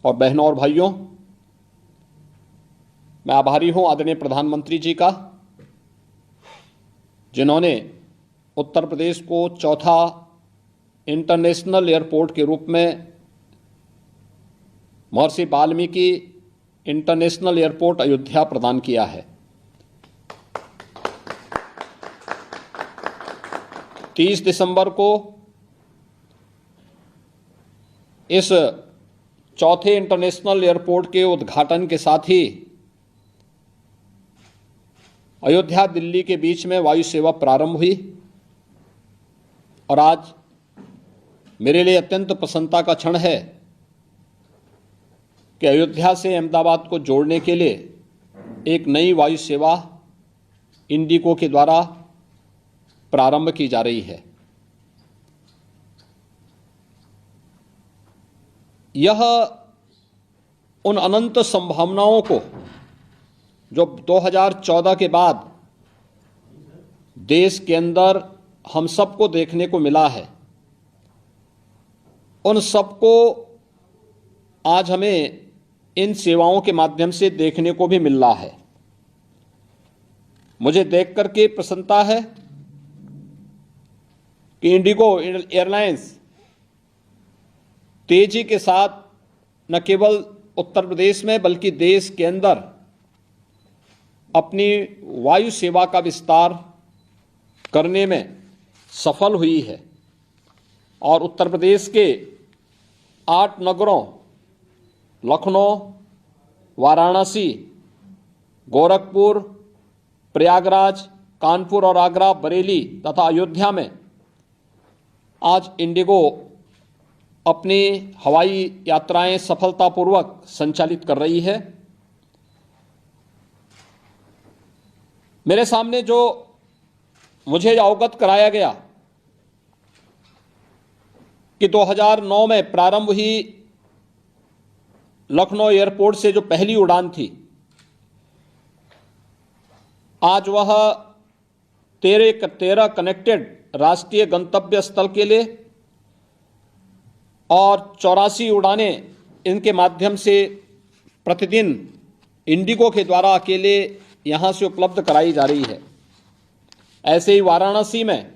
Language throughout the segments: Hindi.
और बहनों और भाइयों, मैं आभारी हूं आदरणीय प्रधानमंत्री जी का, जिन्होंने उत्तर प्रदेश को चौथा इंटरनेशनल एयरपोर्ट के रूप में महर्षि वाल्मीकि इंटरनेशनल एयरपोर्ट अयोध्या प्रदान किया है। 30 दिसंबर को इस चौथे इंटरनेशनल एयरपोर्ट के उद्घाटन के साथ ही अयोध्या दिल्ली के बीच में वायु सेवा प्रारंभ हुई और आज मेरे लिए अत्यंत प्रसन्नता का क्षण है कि अयोध्या से अहमदाबाद को जोड़ने के लिए एक नई वायु सेवा इंडिगो के द्वारा प्रारंभ की जा रही है। यह उन अनंत संभावनाओं को जो 2014 के बाद देश के अंदर हम सबको देखने को मिला है, उन सबको आज हमें इन सेवाओं के माध्यम से देखने को भी मिल रहा है। मुझे देख करके प्रसन्नता है कि इंडिगो एयरलाइंस तेजी के साथ न केवल उत्तर प्रदेश में बल्कि देश के अंदर अपनी वायु सेवा का विस्तार करने में सफल हुई है और उत्तर प्रदेश के 8 नगरों लखनऊ, वाराणसी, गोरखपुर, प्रयागराज, कानपुर और आगरा, बरेली तथा अयोध्या में आज इंडिगो अपनी हवाई यात्राएं सफलतापूर्वक संचालित कर रही है। मेरे सामने जो मुझे अवगत कराया गया कि 2009 में प्रारंभ हुई लखनऊ एयरपोर्ट से जो पहली उड़ान थी, आज वह 13 कनेक्टेड राष्ट्रीय गंतव्य स्थल के लिए और 84 उड़ानें इनके माध्यम से प्रतिदिन इंडिगो के द्वारा अकेले यहां से उपलब्ध कराई जा रही है। ऐसे ही वाराणसी में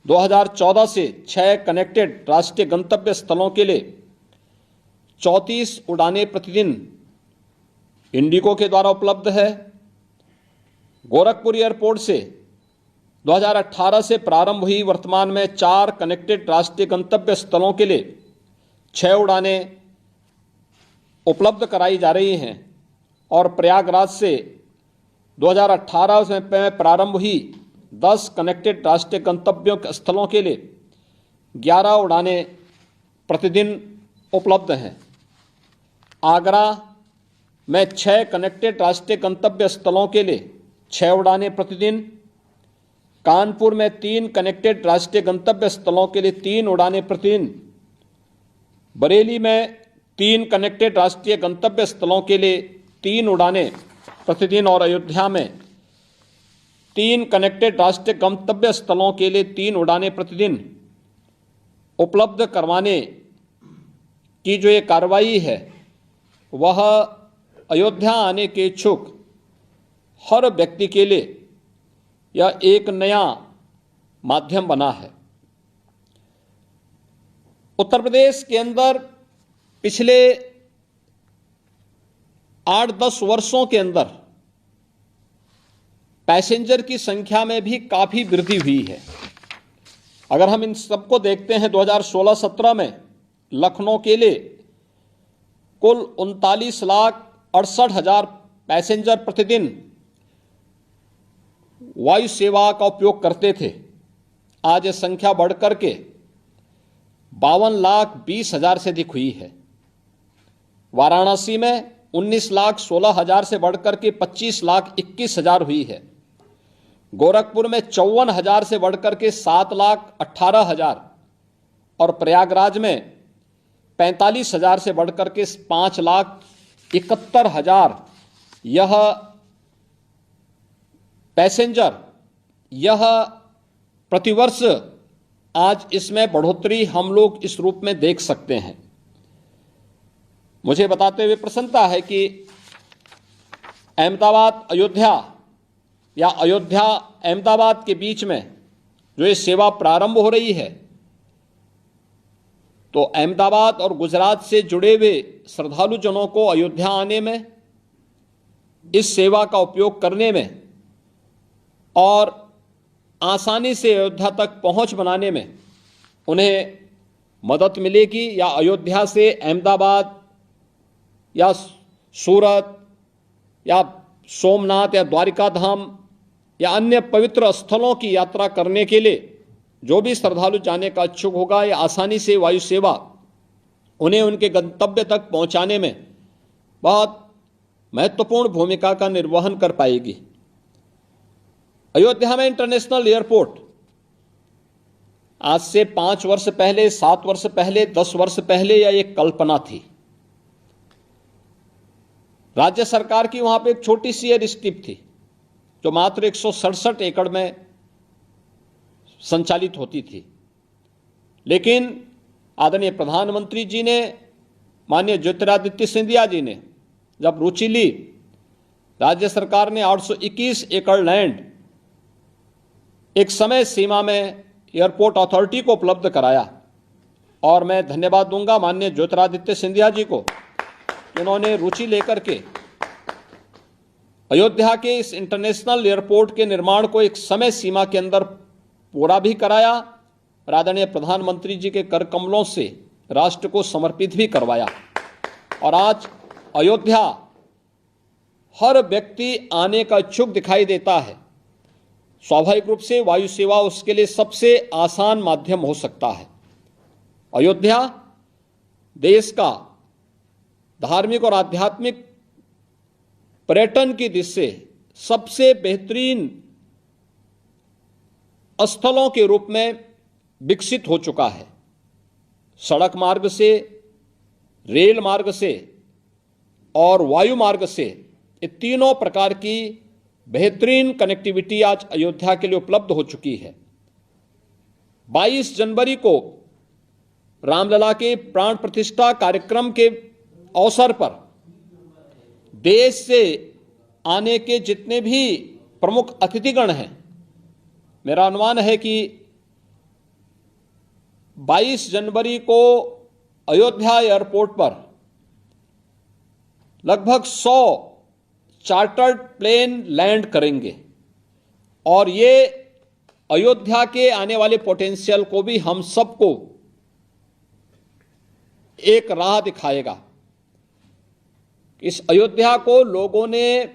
2014 से 6 कनेक्टेड राष्ट्रीय गंतव्य स्थलों के लिए 34 उड़ानें प्रतिदिन इंडिगो के द्वारा उपलब्ध है। गोरखपुर एयरपोर्ट से 2018 से प्रारंभ हुई वर्तमान में 4 कनेक्टेड राष्ट्रीय गंतव्य स्थलों के लिए 6 उड़ानें उपलब्ध कराई जा रही हैं और प्रयागराज से 2018 में प्रारंभ हुई 10 कनेक्टेड राष्ट्रीय गंतव्यों स्थलों के लिए 11 उड़ानें प्रतिदिन उपलब्ध हैं। आगरा में 6 कनेक्टेड राष्ट्रीय गंतव्य स्थलों के लिए 6 उड़ानें प्रतिदिन, कानपुर में 3 कनेक्टेड राष्ट्रीय गंतव्य स्थलों के लिए 3 उड़ानें प्रतिदिन, बरेली में 3 कनेक्टेड राष्ट्रीय गंतव्य स्थलों के लिए 3 उड़ानें प्रतिदिन और अयोध्या में 3 कनेक्टेड राष्ट्रीय गंतव्य स्थलों के लिए 3 उड़ानें प्रतिदिन उपलब्ध करवाने की जो ये कार्रवाई है, वह अयोध्या आने के इच्छुक हर व्यक्ति के लिए यह एक नया माध्यम बना है। उत्तर प्रदेश के अंदर पिछले 8-10 वर्षों के अंदर पैसेंजर की संख्या में भी काफी वृद्धि हुई है। अगर हम इन सबको देखते हैं, 2016-17 में लखनऊ के लिए कुल 39,68,000 पैसेंजर प्रतिदिन वायु सेवा का उपयोग करते थे। आज यह संख्या बढ़कर के 52,20,000 से अधिक हुई है। वाराणसी में 19,16,000 से बढ़कर के 25,21,000 हुई है। गोरखपुर में 54,000 से बढ़कर के 7,18,000 और प्रयागराज में 45,000 से बढ़कर के 5,71,000 यह पैसेंजर, यह प्रतिवर्ष आज इसमें बढ़ोतरी हम लोग इस रूप में देख सकते हैं। मुझे बताते हुए प्रसन्नता है कि अहमदाबाद अयोध्या या अयोध्या अहमदाबाद के बीच में जो ये सेवा प्रारंभ हो रही है, तो अहमदाबाद और गुजरात से जुड़े हुए श्रद्धालुजनों को अयोध्या आने में, इस सेवा का उपयोग करने में और आसानी से अयोध्या तक पहुंच बनाने में उन्हें मदद मिलेगी। या अयोध्या से अहमदाबाद या सूरत या सोमनाथ या द्वारिका धाम या अन्य पवित्र स्थलों की यात्रा करने के लिए जो भी श्रद्धालु जाने का इच्छुक होगा, या आसानी से वायु सेवा उन्हें उनके गंतव्य तक पहुंचाने में बहुत महत्वपूर्ण भूमिका का निर्वहन कर पाएगी। अयोध्या में इंटरनेशनल एयरपोर्ट आज से 5 वर्ष पहले, 7 वर्ष पहले, 10 वर्ष पहले यह एक कल्पना थी। राज्य सरकार की वहां पे एक छोटी सी एयर स्ट्रिप थी जो मात्र 167 एकड़ में संचालित होती थी, लेकिन आदरणीय प्रधानमंत्री जी ने, माननीय ज्योतिरादित्य सिंधिया जी ने जब रुचि ली, राज्य सरकार ने 821 एकड़ लैंड एक समय सीमा में एयरपोर्ट अथॉरिटी को उपलब्ध कराया। और मैं धन्यवाद दूंगा माननीय ज्योतिरादित्य सिंधिया जी को, जिन्होंने रुचि लेकर के अयोध्या के इस इंटरनेशनल एयरपोर्ट के निर्माण को एक समय सीमा के अंदर पूरा भी कराया और आदरणीय प्रधानमंत्री जी के कर कमलों से राष्ट्र को समर्पित भी करवाया। और आज अयोध्या हर व्यक्ति आने का इच्छुक दिखाई देता है। स्वाभाविक रूप से वायु सेवा उसके लिए सबसे आसान माध्यम हो सकता है। अयोध्या देश का धार्मिक और आध्यात्मिक पर्यटन की दृष्टि से सबसे बेहतरीन स्थलों के रूप में विकसित हो चुका है। सड़क मार्ग से, रेल मार्ग से और वायु मार्ग से, ये तीनों प्रकार की बेहतरीन कनेक्टिविटी आज अयोध्या के लिए उपलब्ध हो चुकी है। 22 जनवरी को रामलला के प्राण प्रतिष्ठा कार्यक्रम के अवसर पर देश से आने के जितने भी प्रमुख अतिथिगण हैं, मेरा अनुमान है कि 22 जनवरी को अयोध्या एयरपोर्ट पर लगभग 100 चार्टर्ड प्लेन लैंड करेंगे और ये अयोध्या के आने वाले पोटेंशियल को भी हम सबको एक राह दिखाएगा। इस अयोध्या को लोगों ने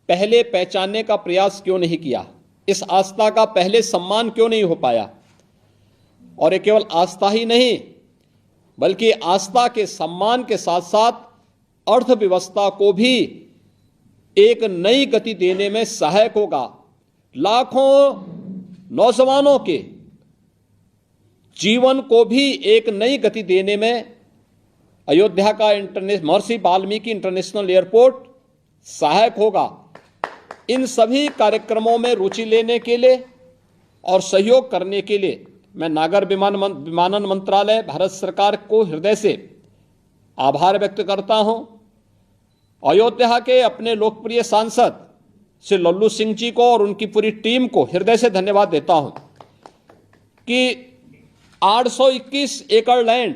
पहले पहचानने का प्रयास क्यों नहीं किया, इस आस्था का पहले सम्मान क्यों नहीं हो पाया। और ये केवल आस्था ही नहीं, बल्कि आस्था के सम्मान के साथ साथ अर्थव्यवस्था को भी एक नई गति देने में सहायक होगा। लाखों नौजवानों के जीवन को भी एक नई गति देने में अयोध्या का महर्षि वाल्मीकि इंटरनेशनल एयरपोर्ट सहायक होगा। इन सभी कार्यक्रमों में रुचि लेने के लिए और सहयोग करने के लिए मैं नागर विमानन मंत्रालय, भारत सरकार को हृदय से आभार व्यक्त करता हूं। अयोध्या के अपने लोकप्रिय सांसद श्री लल्लू सिंह जी को और उनकी पूरी टीम को हृदय से धन्यवाद देता हूं कि 821 एकड़ लैंड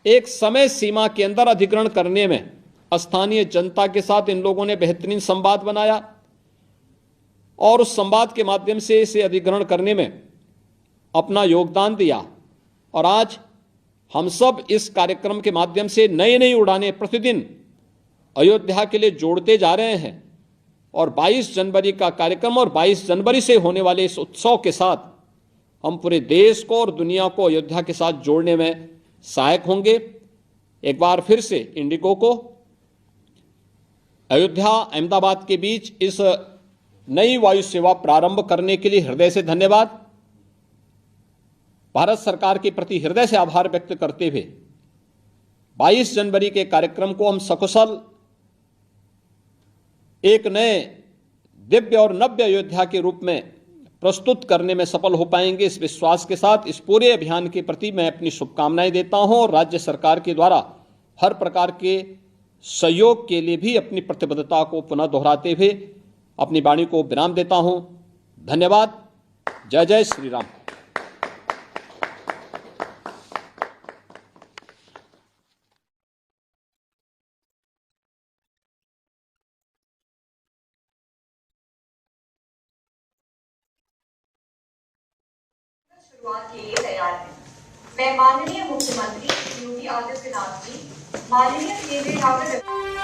एक समय सीमा के अंदर अधिग्रहण करने में स्थानीय जनता के साथ इन लोगों ने बेहतरीन संवाद बनाया और उस संवाद के माध्यम से इसे अधिग्रहण करने में अपना योगदान दिया। और आज हम सब इस कार्यक्रम के माध्यम से नई नई उड़ानें प्रतिदिन अयोध्या के लिए जोड़ते जा रहे हैं। और 22 जनवरी का कार्यक्रम और 22 जनवरी से होने वाले इस उत्सव के साथ हम पूरे देश को और दुनिया को अयोध्या के साथ जोड़ने में सहायक होंगे। एक बार फिर से इंडिगो को अयोध्या अहमदाबाद के बीच इस नई वायु सेवा प्रारंभ करने के लिए हृदय से धन्यवाद। भारत सरकार के प्रति हृदय से आभार व्यक्त करते हुए 22 जनवरी के कार्यक्रम को हम सकुशल एक नए दिव्य और नव्य अयोध्या के रूप में प्रस्तुत करने में सफल हो पाएंगे। इस विश्वास के साथ इस पूरे अभियान के प्रति मैं अपनी शुभकामनाएं देता हूं और राज्य सरकार के द्वारा हर प्रकार के सहयोग के लिए भी अपनी प्रतिबद्धता को पुनः दोहराते हुए अपनी वाणी को विराम देता हूं। धन्यवाद। जय जय श्री राम। शुरुआत के लिए तैयार है। मैं माननीय मुख्यमंत्री योगी आदित्यनाथ जी, माननीय केंद्रीय डॉक्टर